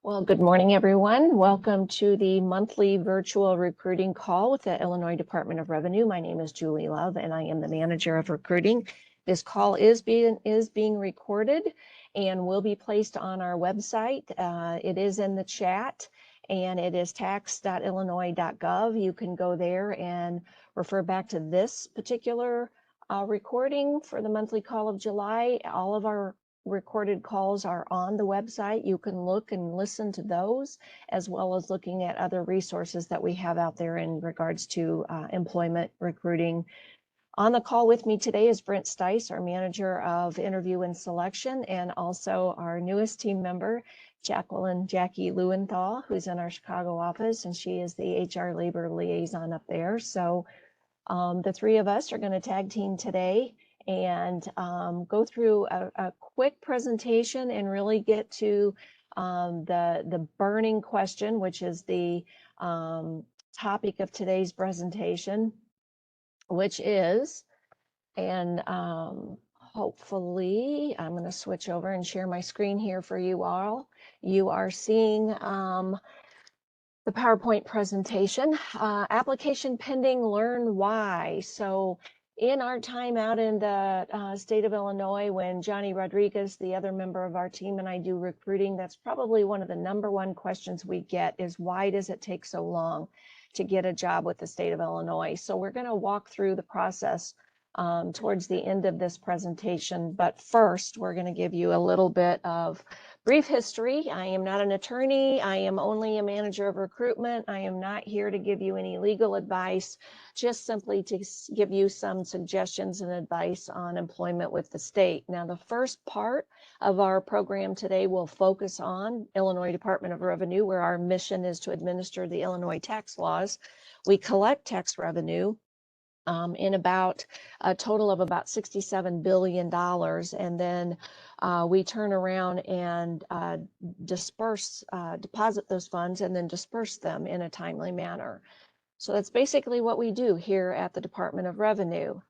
Well, good morning, everyone. Welcome to the monthly virtual recruiting call with the Illinois Department of Revenue. My name is Julie Love, and I am the manager of recruiting. This call is being recorded and will be placed on our website. It is in the chat, and it is tax.illinois.gov. You can go there and refer back to this particular recording for the monthly call of July. All of our recorded calls are on the website. You can look and listen to those, as well as looking at other resources that we have out there in regards to employment recruiting. On the call with me today is Brent Stice, our manager of interview and selection, and also our newest team member, Jackie Lewenthal, who's in our Chicago office, and she is the HR labor liaison up there. So the three of us are going to tag team today and go through a quick presentation and really get to the burning question, which is the topic of today's presentation, which is, and hopefully I'm going to switch over and share my screen here for you all. You are seeing the PowerPoint presentation, application pending, learn why. So in our time out in the state of Illinois, when Johnny Rodriguez, the other member of our team, and I do recruiting, that's probably one of the #1 questions we get is, why does it take so long to get a job with the state of Illinois? So we're going to walk through the process towards the end of this presentation. But first, we're going to give you a little bit of brief history. I am not an attorney. I am only a manager of recruitment. I am not here to give you any legal advice, just simply to give you some suggestions and advice on employment with the state. Now, the first part of our program today will focus on Illinois Department of Revenue, where our mission is to administer the Illinois tax laws. We collect tax revenue in about a total of about $67 billion. And then we turn around and deposit those funds and then disperse them in a timely manner. So that's basically what we do here at the Department of Revenue.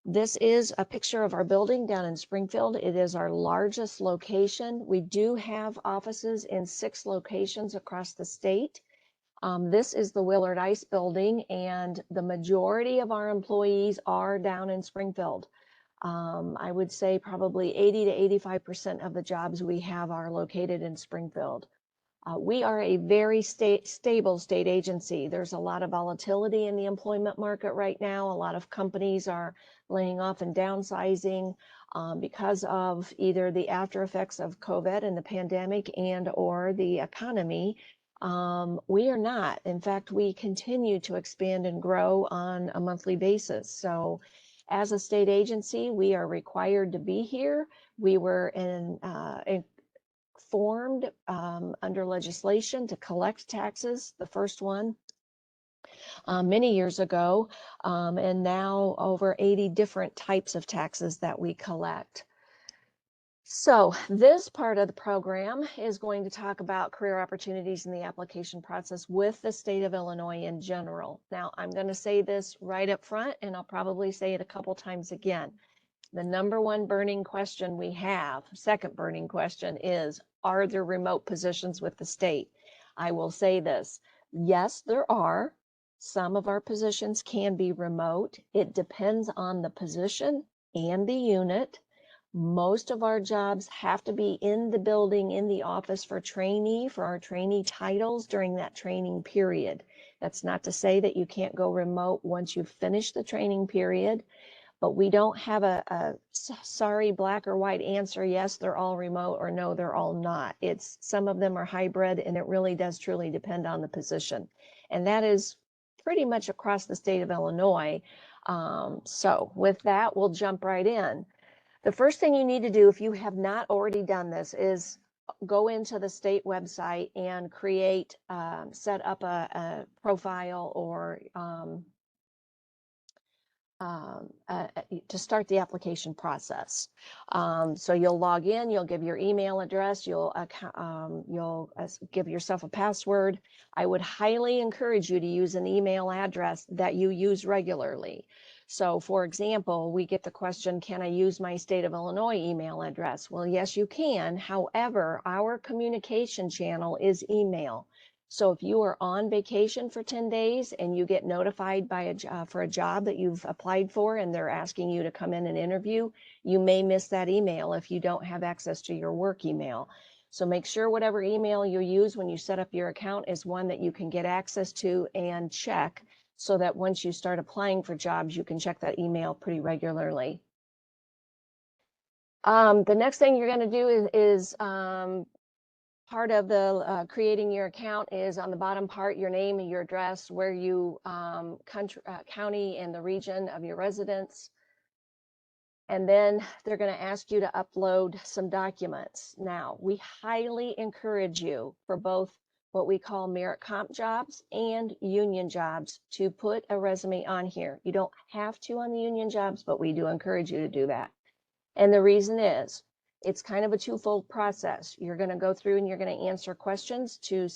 This is a picture of our building down in Springfield. It is our largest location. We do have offices in 6 locations across the state. This is the Willard Ice Building, and the majority of our employees are down in Springfield. I would say probably 80 to 85% of the jobs we have are located in Springfield. We are a very stable state agency. There's a lot of volatility in the employment market right now. A lot of companies are laying off and downsizing because of either the after effects of COVID and the pandemic and or the economy. We are not. In fact, we continue to expand and grow on a monthly basis. So as a state agency, we are required to be here. We were formed under legislation to collect taxes, the first one many years ago, and now over 80 different types of taxes that we collect. So this part of the program is going to talk about career opportunities in the application process with the state of Illinois in general. Now, I'm going to say this right up front, and I'll probably say it a couple times again. The #1 burning question we have, second burning question, is, are there remote positions with the state? I will say this. Yes, there are. Some of our positions can be remote. It depends on the position and the unit. Most of our jobs have to be in the building, in the office for our trainee titles during that training period. That's not to say that you can't go remote once you finish the training period, but we don't have a sorry black or white answer. Yes, they're all remote, or no, they're all not. Some of them are hybrid, and it really does truly depend on the position. And that is pretty much across the state of Illinois. So with that, we'll jump right in. The first thing you need to do, if you have not already done this, is go into the state website and set up a profile or to start the application process. So you'll log in, you'll give your email address, you'll give yourself a password. I would highly encourage you to use an email address that you use regularly. So for example, we get the question, can I use my state of Illinois email address? Well, yes, you can. However, our communication channel is email. So if you are on vacation for 10 days and you get notified by for a job that you've applied for and they're asking you to come in and interview, you may miss that email if you don't have access to your work email. So make sure whatever email you use when you set up your account is one that you can get access to and check, so that once you start applying for jobs, you can check that email pretty regularly. The next thing you're going to do is part of the creating your account is on the bottom part, your name and your address, where you county and the region of your residence. And then they're going to ask you to upload some documents. Now, we highly encourage you for both what we call merit comp jobs and union jobs to put a resume on here. You don't have to on the union jobs, but we do encourage you to do that. And the reason is, it's kind of a twofold process. You're going to go through and you're going to answer questions to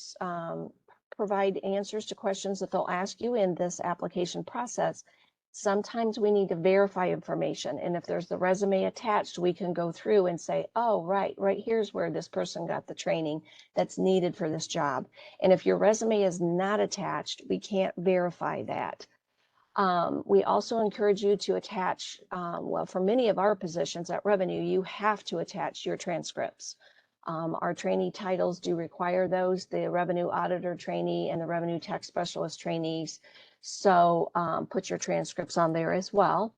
provide answers to questions that they'll ask you in this application process. Sometimes we need to verify information. And if there's the resume attached, we can go through and say, oh, right here's where this person got the training that's needed for this job. And if your resume is not attached, we can't verify that. We also encourage you to attach, well, for many of our positions at Revenue, you have to attach your transcripts. Our trainee titles do require those, the Revenue Auditor trainee and the Revenue Tax Specialist trainees. So put your transcripts on there as well.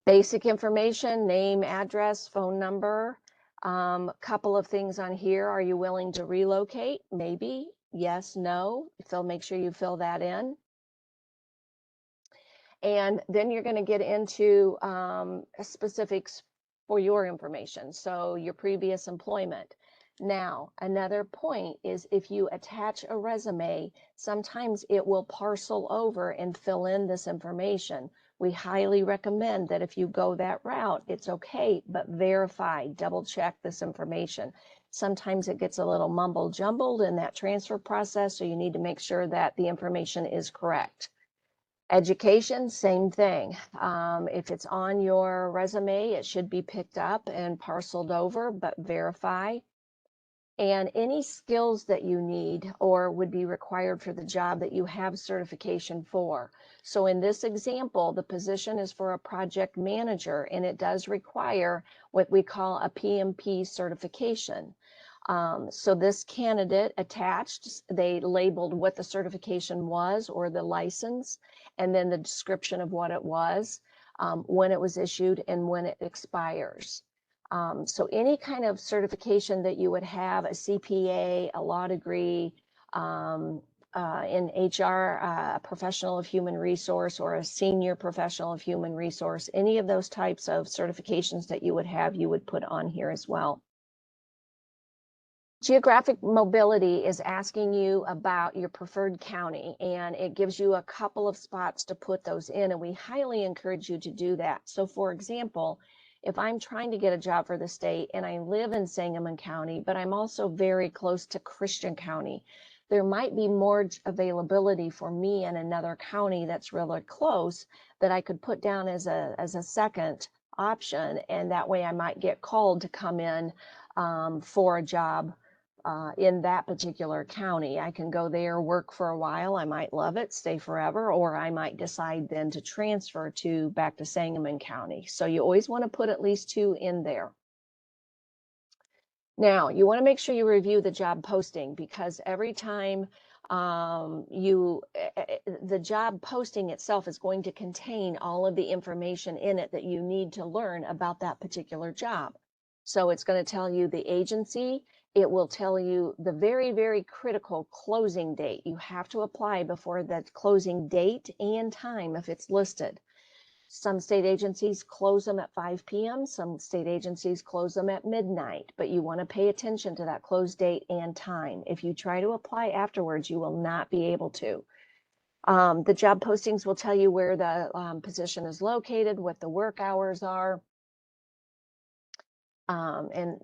Basic information, name, address, phone number. Couple of things on here. Are you willing to relocate? Maybe. Yes, no. Make sure you fill that in. And then you're going to get into specifics for your information. So your previous employment. Now, another point is if you attach a resume, sometimes it will parcel over and fill in this information. We highly recommend that if you go that route, it's okay, but verify, double check this information. Sometimes it gets a little mumble jumbled in that transfer process, so you need to make sure that the information is correct. Education, same thing. If it's on your resume, it should be picked up and parceled over, but verify. And any skills that you need or would be required for the job that you have certification for. So in this example, the position is for a project manager, and it does require what we call a PMP certification. So this candidate attached, they labeled what the certification was or the license, and then the description of what it was, when it was issued, and when it expires. So any kind of certification that you would have, a CPA, a law degree, in HR, a professional of human resource, or a senior professional of human resource, any of those types of certifications that you would have, you would put on here as well. Geographic mobility is asking you about your preferred county, and it gives you a couple of spots to put those in, and we highly encourage you to do that. So for example, if I'm trying to get a job for the state and I live in Sangamon County, but I'm also very close to Christian County, there might be more availability for me in another county that's really close that I could put down as a second option, and that way I might get called to come in for a job in that particular county. I can go there, work for a while. I might love it, stay forever, or I might decide then to transfer back to Sangamon County. So you always want to put at least 2 in there. Now, you want to make sure you review the job posting, because every time the job posting itself is going to contain all of the information in it that you need to learn about that particular job. So it's going to tell you the agency. It will tell you the very, very critical closing date. You have to apply before that closing date and time if it's listed. Some state agencies close them at 5 p.m. Some state agencies close them at midnight, but you want to pay attention to that close date and time. If you try to apply afterwards, you will not be able to. The job postings will tell you where the position is located, what the work hours are. And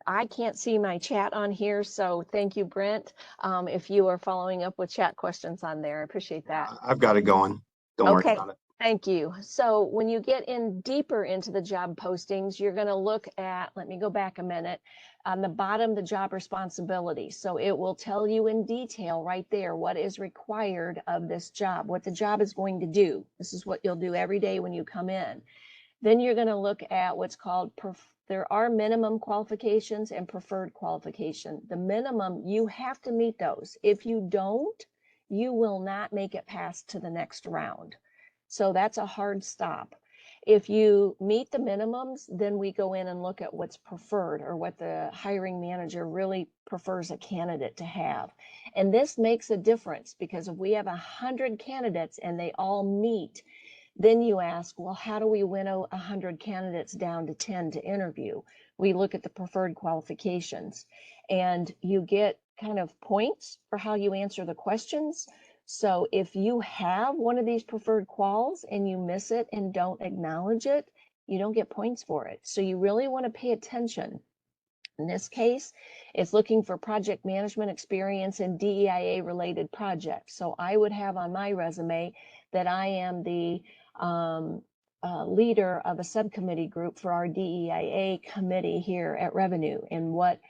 I can't see my chat on here, so thank you, Brent, if you are following up with chat questions on there. I appreciate that. I've got it going. Don't worry about it. Thank you. So when you get in deeper into the job postings, you're going to look at, let me go back a minute, on the bottom, the job responsibilities. So it will tell you in detail right there what is required of this job, what the job is going to do. This is what you'll do every day when you come in. Then you're going to look at what's called, there are minimum qualifications and preferred qualification. The minimum, you have to meet those. If you don't, you will not make it past to the next round. So that's a hard stop. If you meet the minimums, then we go in and look at what's preferred or what the hiring manager really prefers a candidate to have. And this makes a difference because if we have 100 candidates and they all meet, then you ask, well, how do we winnow 100 candidates down to 10 to interview? We look at the preferred qualifications and you get kind of points for how you answer the questions. So if you have one of these preferred quals and you miss it and don't acknowledge it, you don't get points for it. So you really want to pay attention. In this case, it's looking for project management experience in DEIA related projects. So I would have on my resume that I am the leader of a subcommittee group for our DEIA committee here at Revenue. And what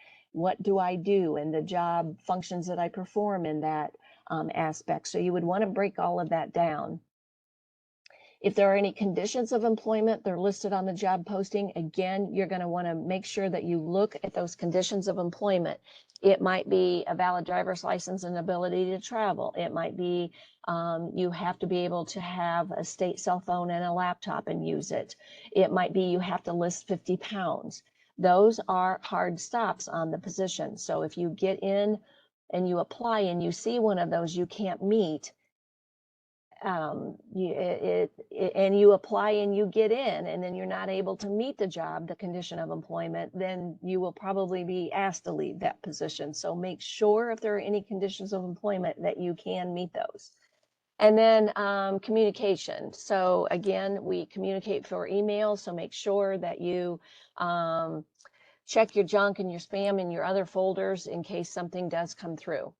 do I do and the job functions that I perform in that aspect. So you would want to break all of that down. If there are any conditions of employment, they're listed on the job posting. Again, you're going to want to make sure that you look at those conditions of employment. It might be a valid driver's license and ability to travel. It might be you have to be able to have a state cell phone and a laptop and use it. It might be you have to list 50 pounds. Those are hard stops on the position. So if you get in and you apply and you see one of those you can't meet, and you apply and you get in and then you're not able to meet the job, the condition of employment, then you will probably be asked to leave that position. So make sure if there are any conditions of employment that you can meet those. And then communication. So again, we communicate for email, so make sure that you check your junk and your spam and your other folders in case something does come through.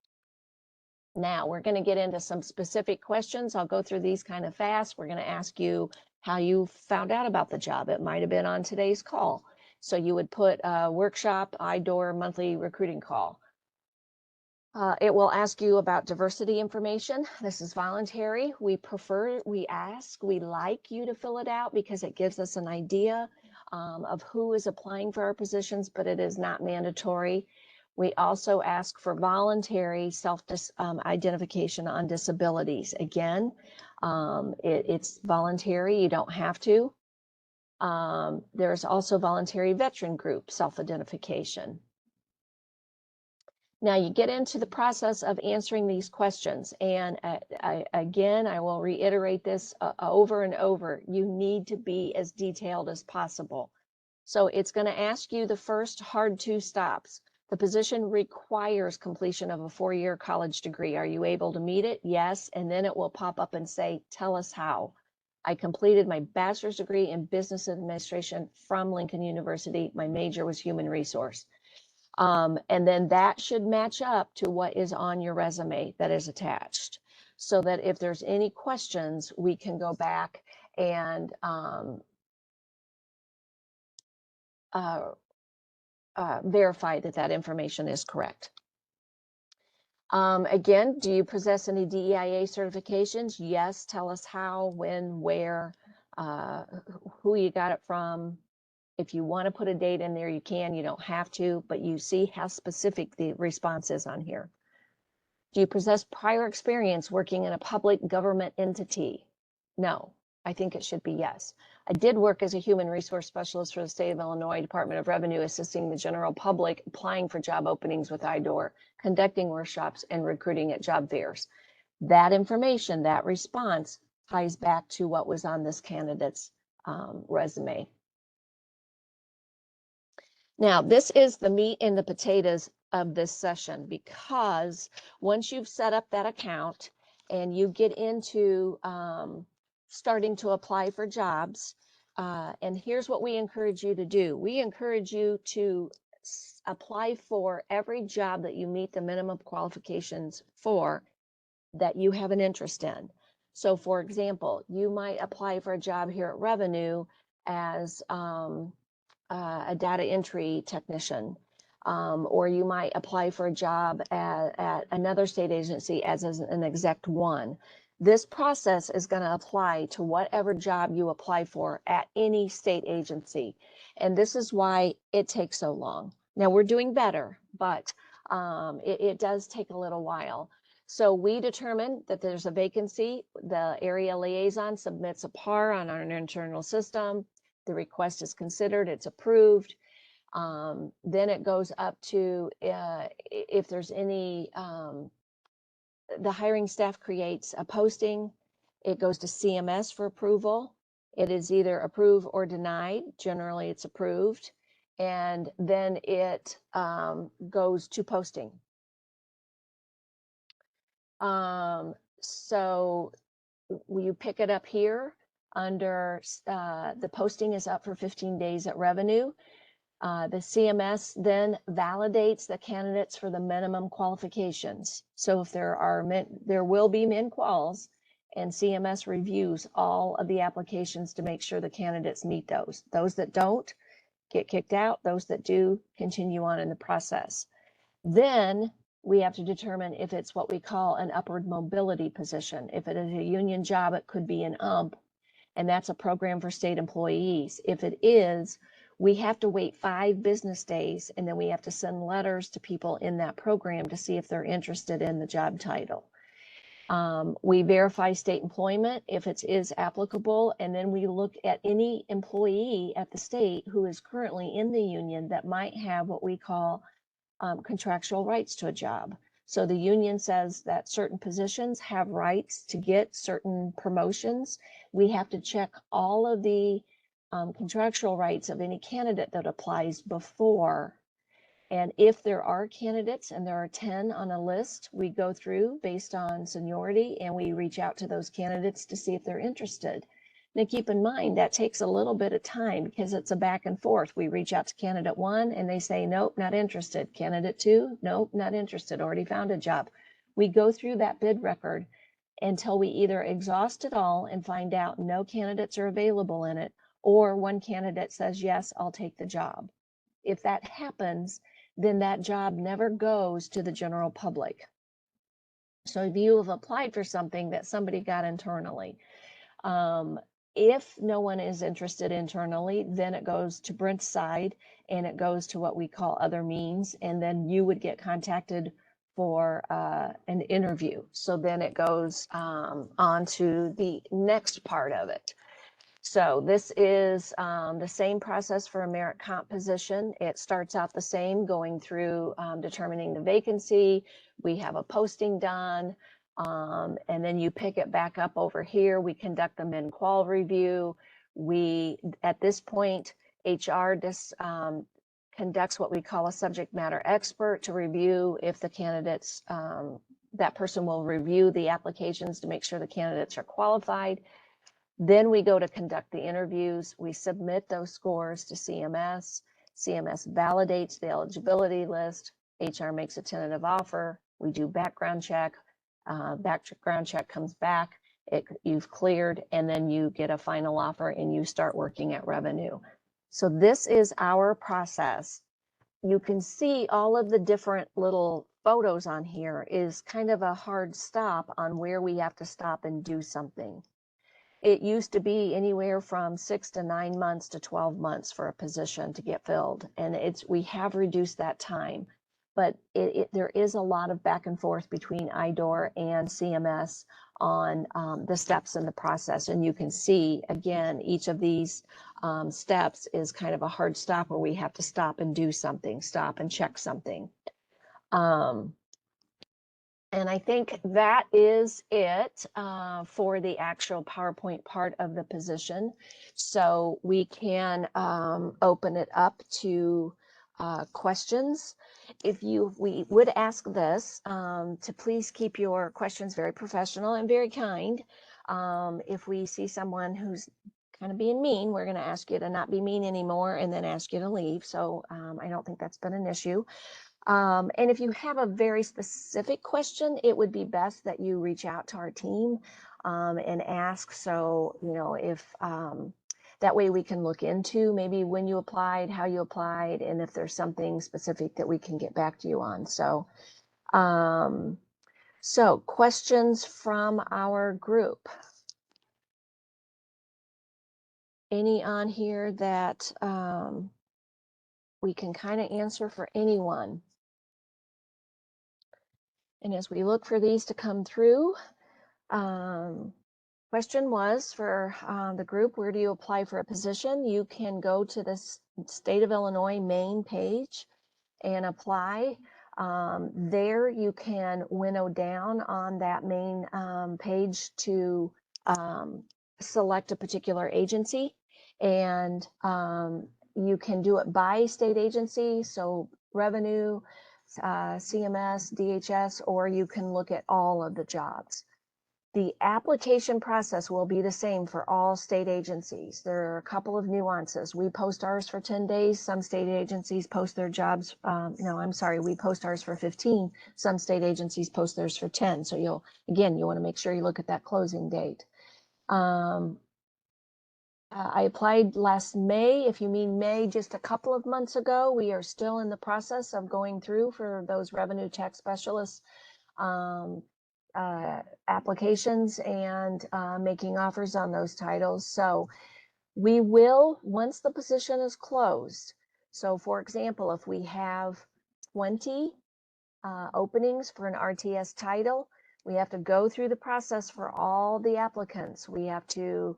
Now we're going to get into some specific questions. I'll go through these kind of fast. We're going to ask you how you found out about the job. It might have been on today's call. So you would put workshop, IDOR, monthly recruiting call. It will ask you about diversity information. This is voluntary. We like you to fill it out because it gives us an idea of who is applying for our positions, but it is not mandatory. We also ask for voluntary self-identification on disabilities. Again, it's voluntary. You don't have to. There's also voluntary veteran group self-identification. Now you get into the process of answering these questions. And again, I will reiterate this over and over. You need to be as detailed as possible. So it's going to ask you the first hard 2 stops. The position requires completion of a 4-year college degree. Are you able to meet it? Yes. And then it will pop up and say, tell us how. I completed my bachelor's degree in business administration from Lincoln University. My major was human resource. And then that should match up to what is on your resume that is attached. So that if there's any questions, we can go back and verify that that information is correct. Again, do you possess any DEIA certifications? Yes. Tell us how, when, where, who you got it from. If you want to put a date in there, you can. You don't have to, but you see how specific the response is on here. Do you possess prior experience working in a public government entity? No. I think it should be yes. I did work as a human resource specialist for the state of Illinois Department of Revenue, assisting the general public applying for job openings with IDOR, conducting workshops, and recruiting at job fairs. That information, that response, ties back to what was on this candidate's resume. Now, this is the meat and the potatoes of this session, because once you've set up that account and you get into starting to apply for jobs, and here's what we encourage you to do. We encourage you to apply for every job that you meet the minimum qualifications for that you have an interest in. So for example, you might apply for a job here at Revenue as a data entry technician, or you might apply for a job at another state agency as an Exec 1. This process is going to apply to whatever job you apply for at any state agency. And this is why it takes so long. Now we're doing better, but it does take a little while. So we determine that there's a vacancy. The area liaison submits a PAR on our internal system. The request is considered, it's approved. Then it goes up to, if there's any, the hiring staff creates a posting. It goes to CMS for approval. It is either approved or denied. Generally, it's approved. And then it goes to posting. So you pick it up here under the posting is up for 15 days at Revenue. The CMS then validates the candidates for the minimum qualifications. So if there will be min quals, and CMS reviews all of the applications to make sure the candidates meet those. Those that don't get kicked out, those that do continue on in the process. Then we have to determine if it's what we call an upward mobility position. If it is a union job, it could be an UMP, and that's a program for state employees. If it is, we have to wait 5 business days, and then we have to send letters to people in that program to see if they're interested in the job title. We verify state employment if it is applicable, and then we look at any employee at the state who is currently in the union that might have what we call contractual rights to a job. So the union says that certain positions have rights to get certain promotions. We have to check all of the contractual rights of any candidate that applies before. And if there are candidates, and there are 10 on a list, we go through based on seniority, and we reach out to those candidates to see if they're interested. Now keep in mind that takes a little bit of time because it's a back and forth. We reach out to candidate 1 and they say, nope, not interested. Candidate 2, nope, not interested, already found a job. We go through that bid record until we either exhaust it all and find out no candidates are available in it, or one candidate says, yes, I'll take the job. If that happens, then that job never goes to the general public. So if you have applied for something that somebody got internally, if no one is interested internally, then it goes to Brent's side and it goes to what we call other means, and then you would get contacted for an interview. So then it goes on to the next part of it. So this is the same process for a merit comp position. It starts out the same, going through determining the vacancy. We have a posting done, and then you pick it back up over here. We conduct the min qual review. At this point, HR conducts what we call a subject matter expert to review if the candidates, that person will review the applications to make sure the candidates are qualified. Then we go to conduct the interviews. We submit those scores to CMS. CMS validates the eligibility list. HR makes a tentative offer. We do background check. Background check comes back. You've cleared, and then you get a final offer and you start working at Revenue. So this is our process. You can see all of the different little photos on here is kind of a hard stop on where we have to stop and do something. It used to be anywhere from 6 to 9 months to 12 months for a position to get filled. And we have reduced that time, but there is a lot of back and forth between IDOR and CMS on the steps in the process. And you can see, again, each of these steps is kind of a hard stop where we have to stop and do something, stop and check something. And I think that is it for the actual PowerPoint part of the position. So we can open it up to questions. We would ask this to please keep your questions very professional and very kind. If we see someone who's kind of being mean, we're going to ask you to not be mean anymore and then ask you to leave. So I don't think that's been an issue. And if you have a very specific question, it would be best that you reach out to our team. and ask. So, you know, if that way we can look into maybe when you applied, how you applied, and if there's something specific that we can get back to you on. So, questions from our group. Any on here that we can kind of answer for anyone? And as we look for these to come through, question was for the group, where do you apply for a position? You can go to the State of Illinois main page and apply. There you can winnow down on that main page to select a particular agency, and you can do it by state agency, so revenue, CMS, DHS, or you can look at all of the jobs. The application process will be the same for all state agencies. There are a couple of nuances. We post ours for 10 days. Some state agencies post their jobs. No, I'm sorry. We post ours for 15. Some state agencies post theirs for 10. So you want to make sure you look at that closing date. I applied last May. If you mean May, just a couple of months ago, we are still in the process of going through for those revenue tax specialists applications and making offers on those titles. So we will, once the position is closed. So for example, if we have 20 openings for an RTS title, we have to go through the process for all the applicants. We have to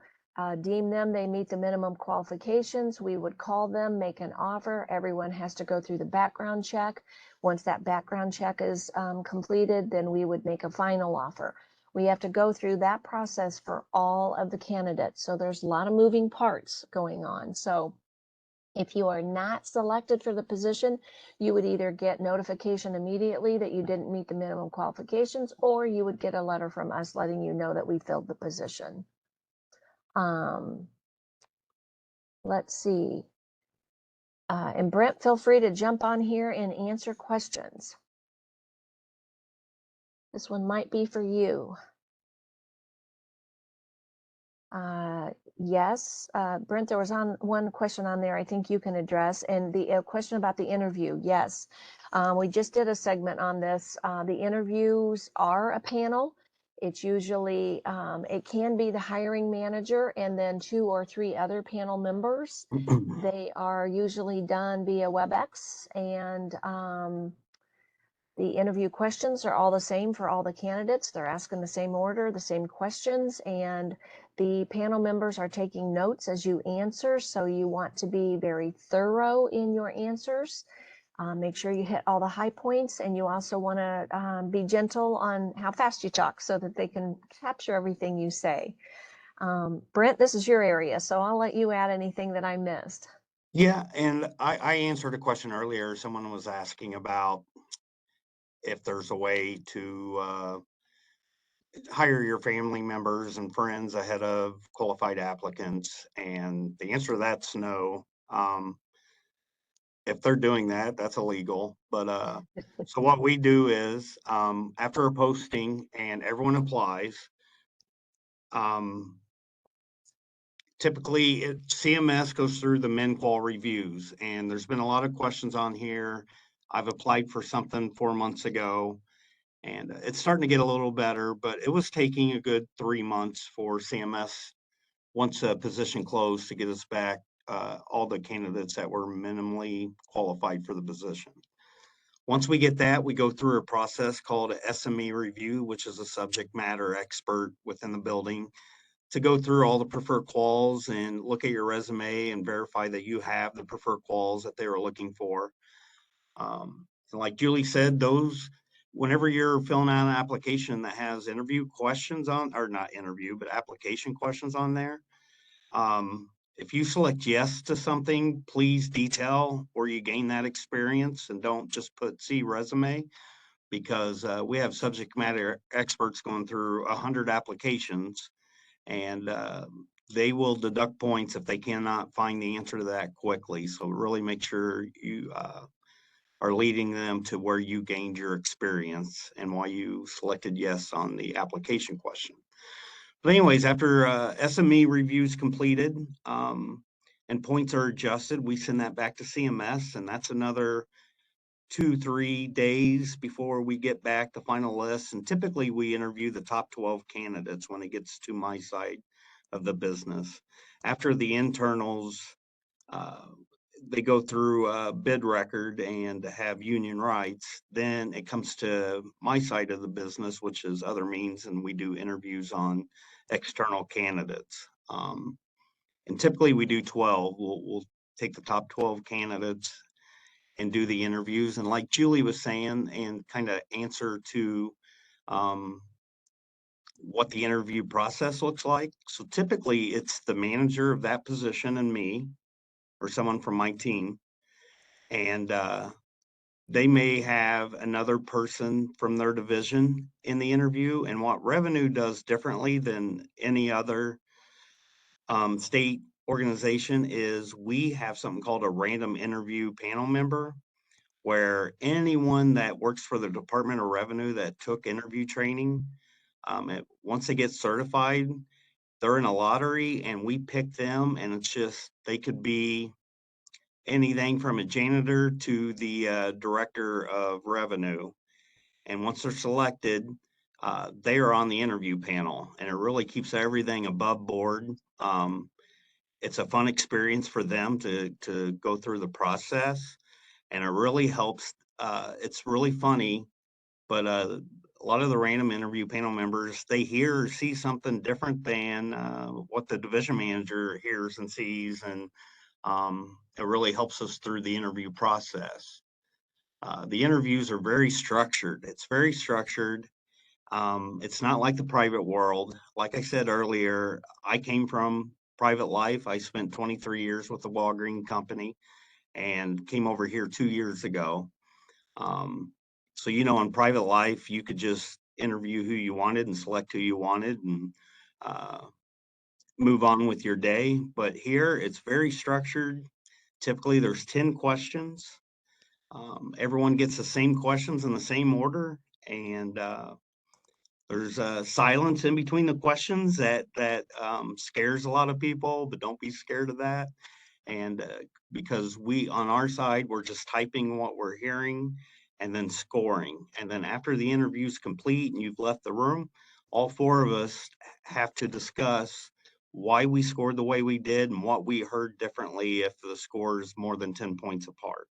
deem them they meet the minimum qualifications. We would call them, make an offer. Everyone has to go through the background check. Once that background check is completed, then we would make a final offer. We have to go through that process for all of the candidates. So there's a lot of moving parts going on. So if you are not selected for the position, you would either get notification immediately that you didn't meet the minimum qualifications, or you would get a letter from us letting you know that we filled the position. Let's see. And Brent, feel free to jump on here and answer questions. This one might be for you. Yes, Brent, there was one question on there I think you can address, and the question about the interview. Yes, we just did a segment on this. The interviews are a panel. It's usually, it can be the hiring manager and then 2 or 3 other panel members. They are usually done via WebEx, and the interview questions are all the same for all the candidates. They're asking the same order, the same questions, and the panel members are taking notes as you answer. So you want to be very thorough in your answers. Make sure you hit all the high points, and you also want to be gentle on how fast you talk so that they can capture everything you say. Brent, this is your area, so I'll let you add anything that I missed. Yeah, and I answered a question earlier. Someone was asking about if there's a way to hire your family members and friends ahead of qualified applicants, and the answer to that's no. If they're doing that, that's illegal. But so what we do is after a posting and everyone applies, typically CMS goes through the MinQual reviews, and there's been a lot of questions on here. I've applied for something 4 months ago, and it's starting to get a little better, but it was taking a good 3 months for CMS, once a position closed, to get us back all the candidates that were minimally qualified for the position. Once we get that, we go through a process called a SME review, which is a subject matter expert within the building, to go through all the preferred quals and look at your resume and verify that you have the preferred quals that they were looking for. So like Julie said, those, whenever you're filling out an application that has interview questions on, or not interview, but application questions on there, if you select yes to something, please detail where you gain that experience and don't just put C resume, because we have subject matter experts going through 100 applications, and they will deduct points if they cannot find the answer to that quickly. So really make sure you are leading them to where you gained your experience and why you selected yes on the application question. But anyways, after SME reviews completed and points are adjusted, we send that back to CMS, and that's another 2-3 days before we get back the final list. And typically we interview the top 12 candidates when it gets to my side of the business. After the internals, uh, they go through a bid record and have union rights. Then it comes to my side of the business, which is other means, and we do interviews on external candidates. And typically we do 12. We'll take the top 12 candidates and do the interviews. And like Julie was saying, and kind of answer to what the interview process looks like. So typically it's the manager of that position and me, or someone from my team. And they may have another person from their division in the interview. And what revenue does differently than any other state organization is we have something called a random interview panel member, where anyone that works for the Department of Revenue that took interview training, once they get certified, they're in a lottery and we pick them, and it's just, they could be anything from a janitor to the director of revenue. And once they're selected, they are on the interview panel, and it really keeps everything above board. It's a fun experience for them to go through the process, and it really helps. It's really funny, but a lot of the random interview panel members, they hear or see something different than what the division manager hears and sees, and it really helps us through the interview process. The interviews are very structured. It's very structured. It's not like the private world. Like I said earlier, I came from private life. I spent 23 years with the Walgreen company and came over here 2 years ago. So, in private life, you could just interview who you wanted and select who you wanted and move on with your day. But here it's very structured. Typically, there's 10 questions. Everyone gets the same questions in the same order, and there's silence in between the questions that scares a lot of people, but don't be scared of that. And because we, on our side, we're just typing what we're hearing and then scoring. And then after the interview is complete and you've left the room, all four of us have to discuss why we scored the way we did and what we heard differently if the score is more than 10 points apart.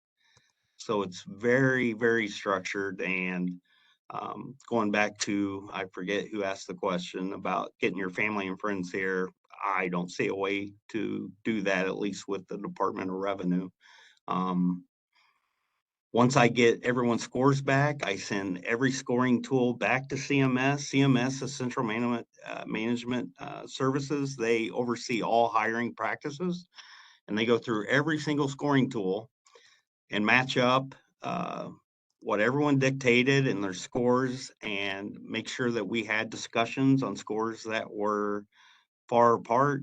So it's very, very structured. And going back to, I forget who asked the question about getting your family and friends here. I don't see a way to do that, at least with the Department of Revenue. Once I get everyone's scores back, I send every scoring tool back to CMS. CMS is Central Management Services. They oversee all hiring practices, and they go through every single scoring tool and match up what everyone dictated in their scores and make sure that we had discussions on scores that were far apart.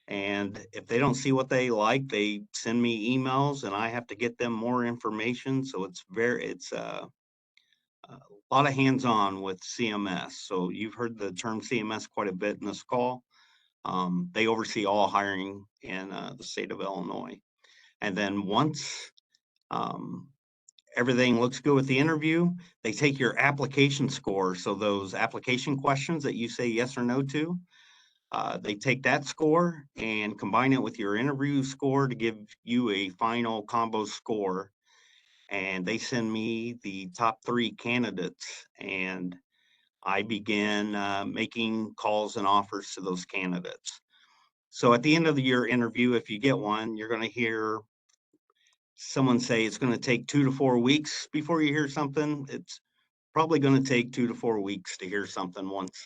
And if they don't see what they like, they send me emails and I have to get them more information. So it's a lot of hands-on with CMS. So you've heard the term CMS quite a bit in this call. They oversee all hiring in the state of Illinois. And then once everything looks good with the interview, they take your application score. So those application questions that you say yes or no to, they take that score and combine it with your interview score to give you a final combo score. And they send me the top 3 candidates, and I begin making calls and offers to those candidates. So at the end of your interview, if you get one, you're going to hear someone say it's going to take 2 to 4 weeks before you hear something. It's probably going to take 2 to 4 weeks to hear something once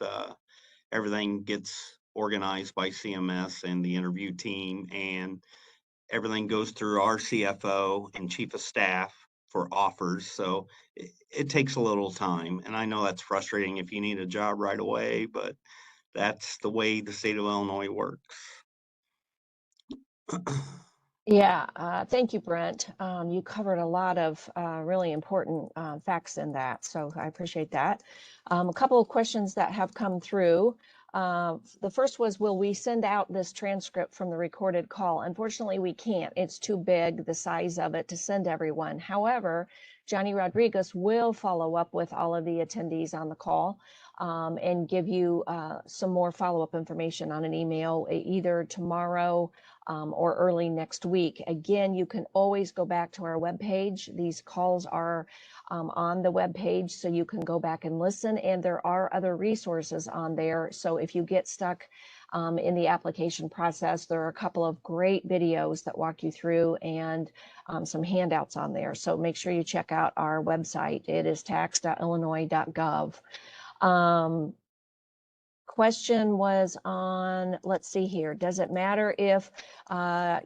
everything gets organized by CMS and the interview team, and everything goes through our CFO and chief of staff for offers. So it takes a little time. And I know that's frustrating if you need a job right away, but that's the way the state of Illinois works. Yeah, thank you, Brent. You covered a lot of really important facts in that, so I appreciate that. A couple of questions that have come through. The first was, will we send out this transcript from the recorded call? Unfortunately, we can't. It's too big, the size of it, to send everyone. However, Johnny Rodriguez will follow up with all of the attendees on the call and give you some more follow-up information on an email either tomorrow or early next week. Again, you can always go back to our webpage. These calls are on the webpage, so you can go back and listen, and there are other resources on there. So if you get stuck in the application process, there are a couple of great videos that walk you through and some handouts on there. So make sure you check out our website. It is tax.illinois.gov. Question was on, let's see here, does it matter if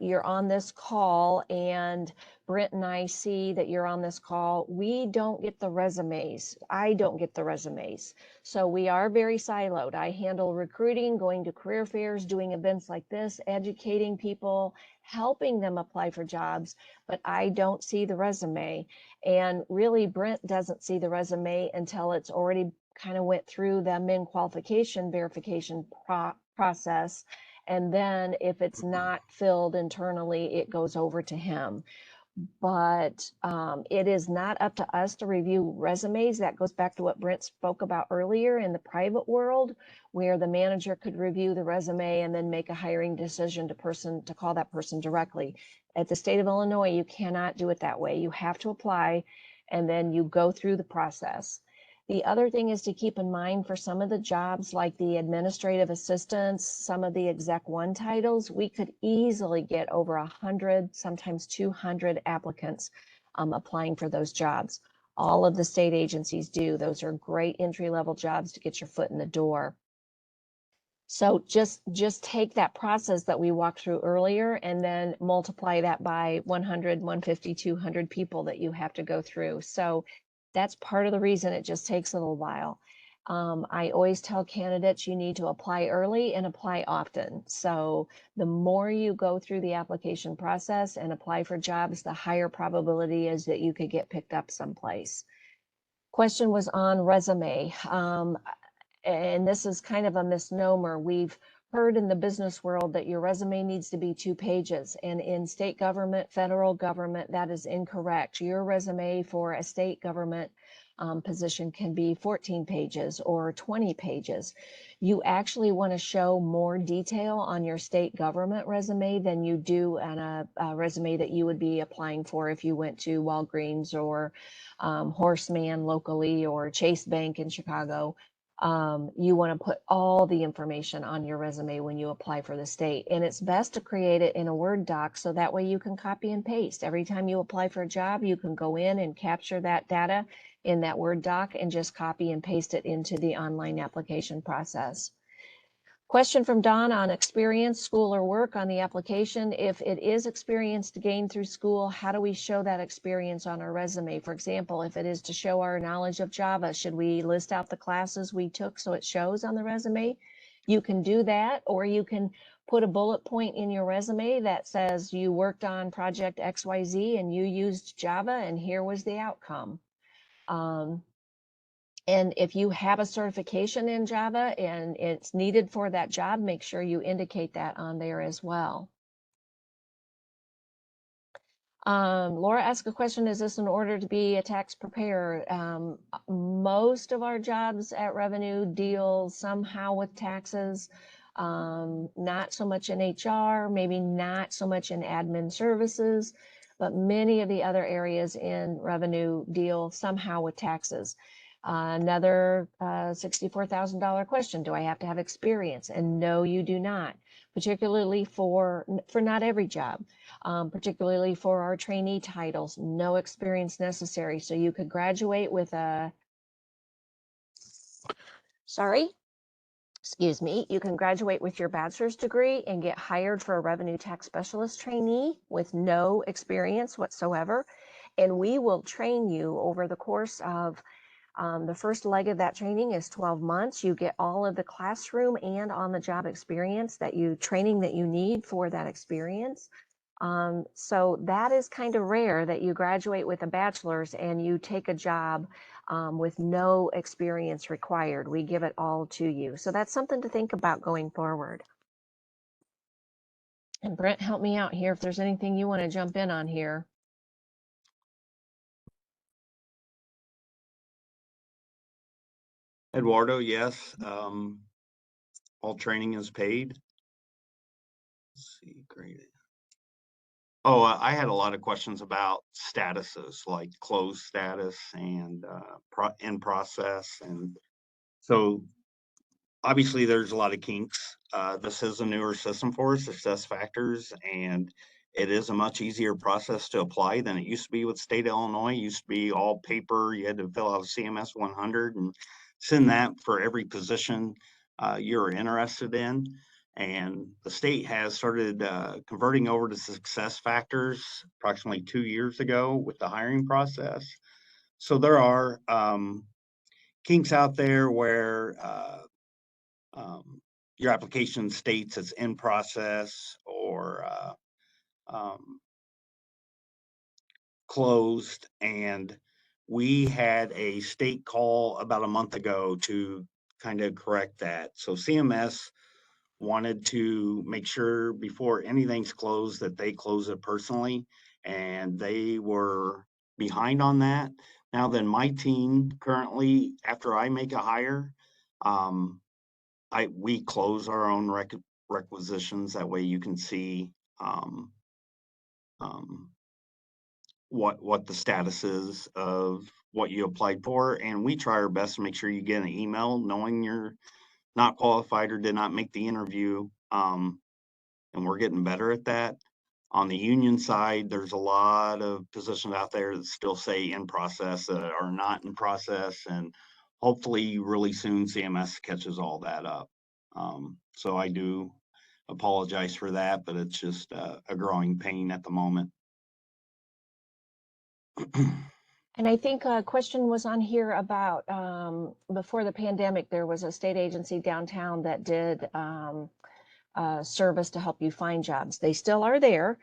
you're on this call and Brent and I see that you're on this call? We don't get the resumes. I don't get the resumes. So we are very siloed. I handle recruiting, going to career fairs, doing events like this, educating people, helping them apply for jobs, but I don't see the resume. And really, Brent doesn't see the resume until it's already kind of went through the min qualification verification process. And then if it's not filled internally, it goes over to him. But it is not up to us to review resumes. That goes back to what Brent spoke about earlier in the private world, where the manager could review the resume and then make a hiring decision to call that person directly. At the state of Illinois, you cannot do it that way. You have to apply and then you go through the process. The other thing is to keep in mind for some of the jobs like the administrative assistants, some of the exec one titles, we could easily get over 100, sometimes 200 applicants applying for those jobs. All of the state agencies do. Those are great entry-level jobs to get your foot in the door. So just take that process that we walked through earlier and then multiply that by 100, 150, 200 people that you have to go through. So that's part of the reason it just takes a little while. I always tell candidates you need to apply early and apply often. So the more you go through the application process and apply for jobs, the higher probability is that you could get picked up someplace. Question was on resume. And this is kind of a misnomer. We've heard in the business world that your resume needs to be 2 pages. And in state government, federal government, that is incorrect. Your resume for a state government position can be 14 pages or 20 pages. You actually want to show more detail on your state government resume than you do on a resume that you would be applying for if you went to Walgreens or Horseman locally or Chase Bank in Chicago. You want to put all the information on your resume when you apply for the state. And it's best to create it in a Word doc so that way you can copy and paste. Every time you apply for a job, you can go in and capture that data in that Word doc and just copy and paste it into the online application process. Question from Don on experience, school, or work on the application. If it is experience gained through school, how do we show that experience on our resume? For example, if it is to show our knowledge of Java, should we list out the classes we took so it shows on the resume? You can do that, or you can put a bullet point in your resume that says you worked on project XYZ and you used Java and here was the outcome. And if you have a certification in Java and it's needed for that job, make sure you indicate that on there as well. Laura asked a question, is this in order to be a tax preparer? Most of our jobs at Revenue deal somehow with taxes, not so much in HR, maybe not so much in admin services, but many of the other areas in Revenue deal somehow with taxes. Another $64,000 question, do I have to have experience? And no, you do not, particularly for not every job, particularly for our trainee titles, no experience necessary. So you could graduate with you can graduate with your bachelor's degree and get hired for a revenue tax specialist trainee with no experience whatsoever. And we will train you over the course of the first leg of that training is 12 months. You get all of the classroom and on the job experience training that you need for that experience. So that is kind of rare that you graduate with a bachelor's and you take a job with no experience required. We give it all to you. So that's something to think about going forward. And Brent, help me out here if there's anything you want to jump in on here. Eduardo, yes. All training is paid. Let's see, great. Oh, I had a lot of questions about statuses, like closed status and in process. And so obviously there's a lot of kinks. This is a newer system for us, success factors, and it is a much easier process to apply than it used to be with state of Illinois. It used to be all paper. You had to fill out a CMS 100 and send that for every position you're interested in. And the state has started converting over to success factors approximately 2 years ago with the hiring process. So there are kinks out there where your application states it's in process or closed. And we had a state call about a month ago to kind of correct that. So CMS wanted to make sure before anything's closed that they close it personally, and they were behind on that. Now then, my team currently, after I make a hire, we close our own requisitions. That way you can see um, um, what the status is of what you applied for, and we try our best to make sure you get an email knowing you're not qualified or did not make the interview. And we're getting better at that. On the union side, there's a lot of positions out there that still say in process that are not in process, and hopefully really soon CMS catches all that up. So I do apologize for that, but it's just a growing pain at the moment. And I think a question was on here about before the pandemic, there was a state agency downtown that did service to help you find jobs. They still are there.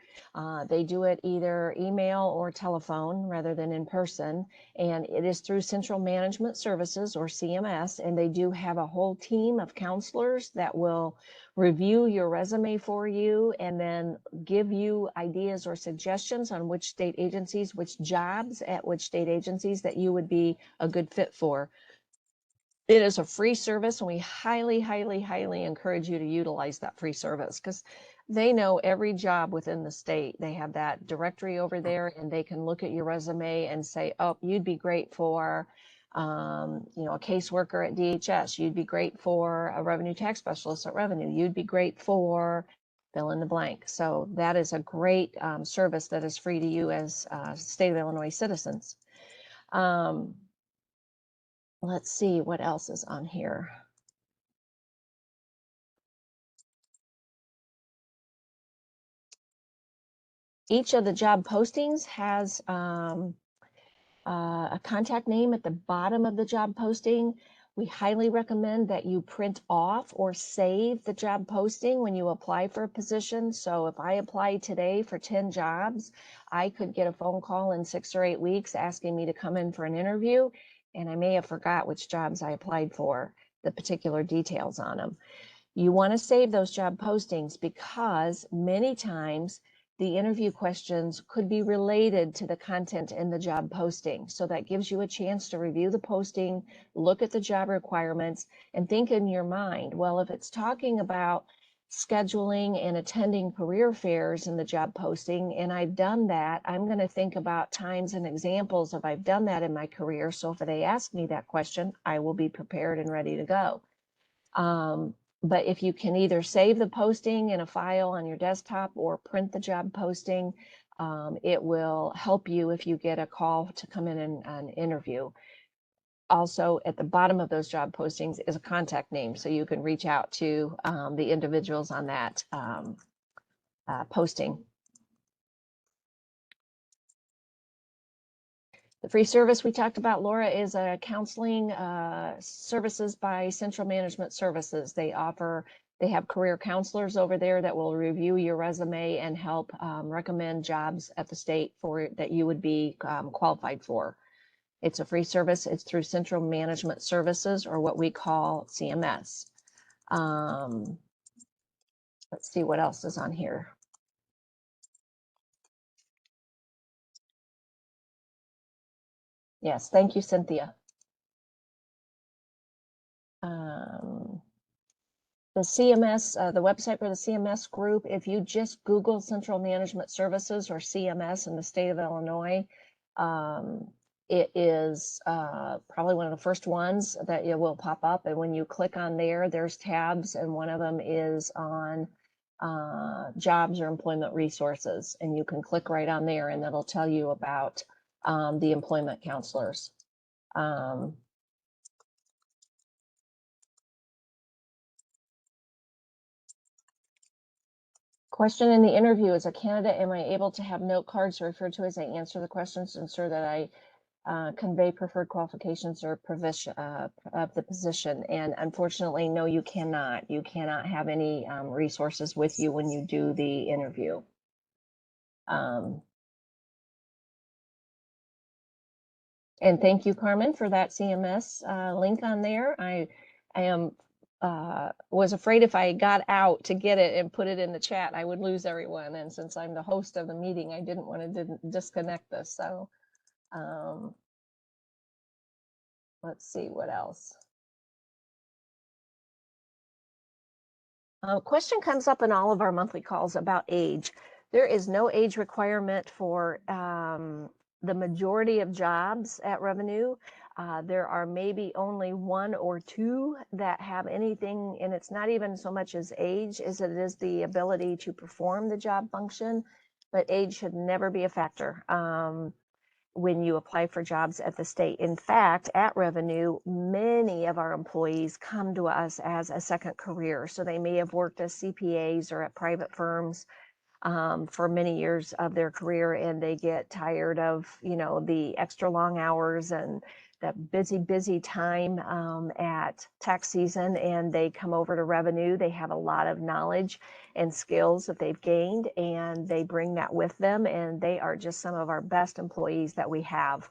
They do it either email or telephone rather than in person. And it is through Central Management Services, or CMS. And they do have a whole team of counselors that will review your resume for you and then give you ideas or suggestions on which state agencies, which jobs at which state agencies that you would be a good fit for. It is a free service, and we highly, highly, highly encourage you to utilize that free service because they know every job within the state. They have that directory over there, and they can look at your resume and say, oh, you'd be great for, a caseworker at DHS. You'd be great for a revenue tax specialist at Revenue. You'd be great for fill in the blank. So that is a great service that is free to you as state of Illinois citizens. Let's see what else is on here. Each of the job postings has a contact name at the bottom of the job posting. We highly recommend that you print off or save the job posting when you apply for a position. So if I apply today for 10 jobs, I could get a phone call in 6 or 8 weeks asking me to come in for an interview, and I may have forgot which jobs I applied for, the particular details on them. You want to save those job postings because many times the interview questions could be related to the content in the job posting. So that gives you a chance to review the posting, look at the job requirements, and think in your mind, well, if it's talking about scheduling and attending career fairs in the job posting, and I've done that, I'm going to think about times and examples of I've done that in my career. So if they ask me that question, I will be prepared and ready to go. But if you can either save the posting in a file on your desktop or print the job posting, it will help you if you get a call to come in and interview. Also, at the bottom of those job postings is a contact name, so you can reach out to the individuals on that posting. The free service we talked about, Laura, is a counseling services by Central Management Services. They have career counselors over there that will review your resume and help recommend jobs at the state that you would be qualified for. It's a free service. It's through Central Management Services, or what we call CMS. Let's see what else is on here. Yes, thank you, Cynthia. The CMS, the website for the CMS group, if you just Google Central Management Services or CMS in the state of Illinois, it is probably one of the first ones that it will pop up. And when you click on there, there's tabs, and one of them is on jobs or employment resources. And you can click right on there, and that'll tell you about the employment counselors. Question in the interview: as a candidate, am I able to have note cards referred to as I answer the questions to ensure that I convey preferred qualifications or provision of the position? And unfortunately, no, you cannot. You cannot have any resources with you when you do the interview. And thank you, Carmen, for that CMS link on there. I was afraid if I got out to get it and put it in the chat, I would lose everyone. And since I'm the host of the meeting, I didn't want to disconnect this. So let's see what else. Question comes up in all of our monthly calls about age. There is no age requirement for the majority of jobs at Revenue. There are maybe only one or two that have anything, and it's not even so much as age as it is the ability to perform the job function, but age should never be a factor when you apply for jobs at the state. In fact, at Revenue, many of our employees come to us as a second career. So they may have worked as CPAs or at private firms for many years of their career, and they get tired of, you know, the extra long hours and that busy time at tax season, and they come over to Revenue. They have a lot of knowledge and skills that they've gained, and they bring that with them, and they are just some of our best employees that we have.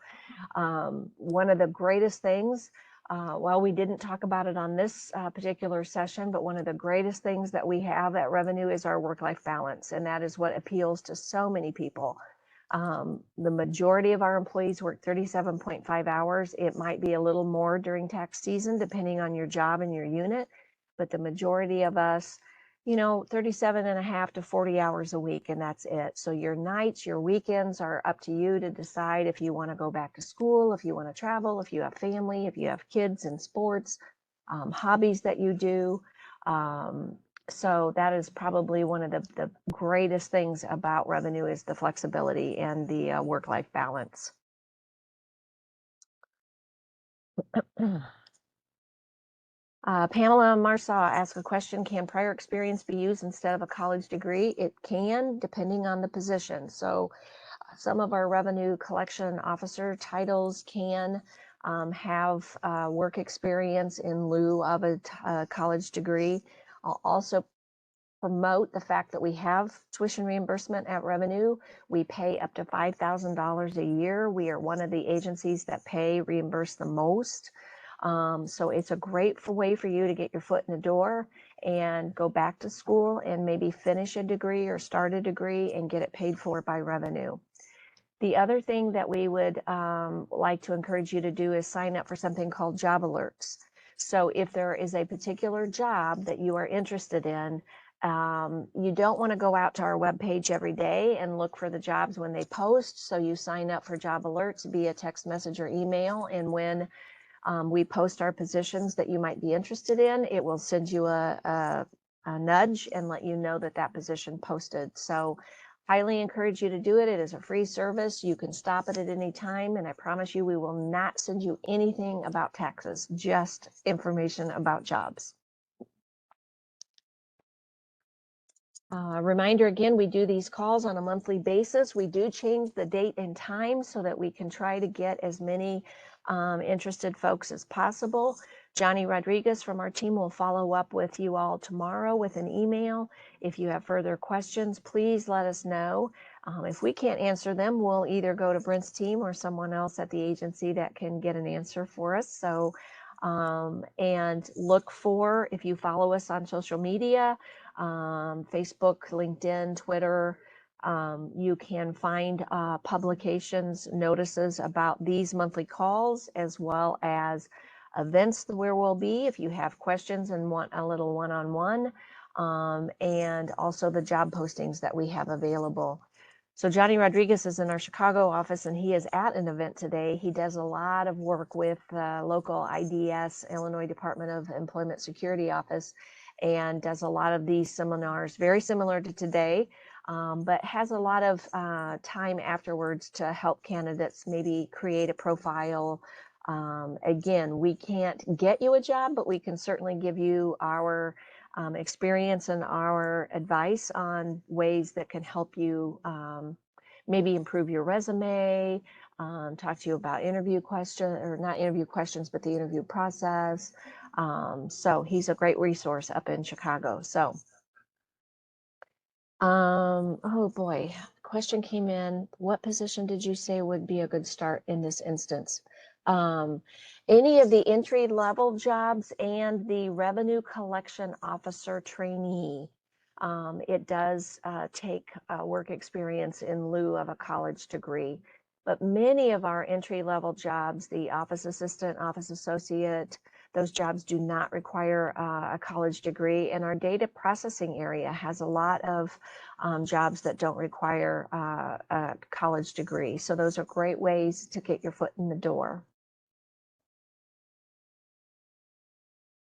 One of the greatest things, well, we didn't talk about it on this particular session, but one of the greatest things that we have at Revenue is our work-life balance, and that is what appeals to so many people. The majority of our employees work 37.5 hours. It might be a little more during tax season, depending on your job and your unit, but the majority of us, you know, 37.5 to 40 hours a week, and that's it. So your nights, your weekends are up to you to decide if you want to go back to school, if you want to travel, if you have family, if you have kids and sports, hobbies that you do. So that is probably one of the greatest things about Revenue, is the flexibility and the work-life balance. Pamela Marsaw asked a question: can prior experience be used instead of a college degree? It can, depending on the position. So some of our revenue collection officer titles can have work experience in lieu of a college degree. I'll also promote the fact that we have tuition reimbursement at Revenue. We pay up to $5,000 a year. We are one of the agencies that reimburse the most. So it's a great way for you to get your foot in the door and go back to school and maybe finish a degree or start a degree and get it paid for by Revenue. The other thing that we would like to encourage you to do is sign up for something called job alerts. So if there is a particular job that you are interested in, you don't want to go out to our webpage every day and look for the jobs when they post. So you sign up for job alerts via text message or email. And when we post our positions that you might be interested in, it will send you a nudge and let you know that that position posted. So highly encourage you to do it. It is a free service. You can stop it at any time. And I promise you, we will not send you anything about taxes, just information about jobs. Reminder again, we do these calls on a monthly basis. We do change the date and time so that we can try to get as many interested folks as possible. Johnny Rodriguez from our team will follow up with you all tomorrow with an email. If you have further questions, please let us know. If we can't answer them, we'll either go to Brent's team or someone else at the agency that can get an answer for us. So, and look for, if you follow us on social media, Facebook, LinkedIn, Twitter, you can find publications, notices about these monthly calls, as well as events where we'll be if you have questions and want a little one-on-one, and also the job postings that we have available. So Johnny Rodriguez is in our Chicago office, and he is at an event today. He does a lot of work with local IDS, Illinois Department of Employment Security Office, and does a lot of these seminars, very similar to today, but has a lot of time afterwards to help candidates maybe create a profile. Again, we can't get you a job, but we can certainly give you our experience and our advice on ways that can help you maybe improve your resume, talk to you about interview questions, or not interview questions, but the interview process. So he's a great resource up in Chicago. So, oh boy, question came in. What position did you say would be a good start in this instance? Any of the entry level jobs and the revenue collection officer trainee. It does take work experience in lieu of a college degree, but many of our entry level jobs, the office assistant, office associate, those jobs do not require a college degree, and our data processing area has a lot of jobs that don't require a college degree. So those are great ways to get your foot in the door.